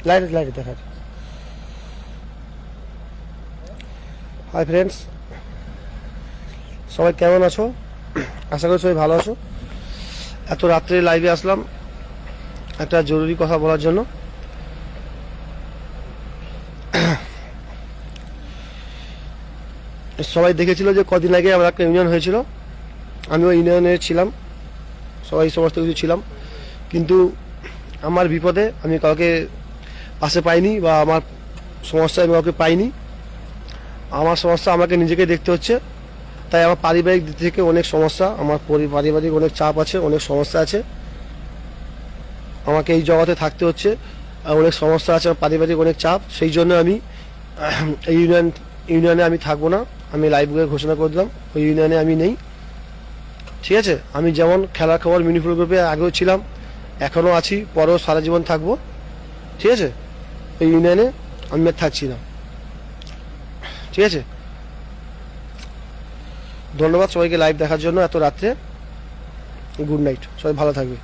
লাইটে দেখা। Hi friends, সবাই কেমন আছো? আশা করি সবাই ভালো আছো। এত রাত্রে লাইভে আসলাম একটা জরুরি কথা বলার জন্য। সবাই দেখেছিল যে কদিন আগে আমার একটা ইউনিয়ন হয়েছিল, আমিও ইউনিয়নে ছিলাম, সবাই সমস্ত কিছু ছিলাম, কিন্তু আমার বিপদে আমি কাউকে পাশে পাইনি বা আমার সমস্যায় আমি কাউকে পাইনি। আমার সমস্যা আমাকে নিজেকে দেখতে হচ্ছে। তাই আমার পারিবারিক দিক থেকে অনেক সমস্যা, আমার পারিবারিক অনেক চাপ আছে, অনেক সমস্যা আছে, আমাকে এই জগতে থাকতে হচ্ছে, অনেক সমস্যা আছে, পারিবারিক অনেক চাপ। সেই জন্য আমি এই ইউনিয়নে আমি থাকবো না। আমি লাইভে ঘোষণা করে দিলাম ওই ইউনিয়নে আমি নেই। ঠিক আছে, আমি যেমন খেলার খবর মিনিফুল গ্রুপে আগেও ছিলাম, এখনও আছি, পরেও সারা জীবন থাকবো। ঠিক আছে, এই ইউনিয়নে আমি আর থাকছি না। ঠিক আছে, ধন্যবাদ সবাইকে লাইভ দেখার জন্য এত রাত্রে। গুড নাইট, সবাই ভালো থাকবে।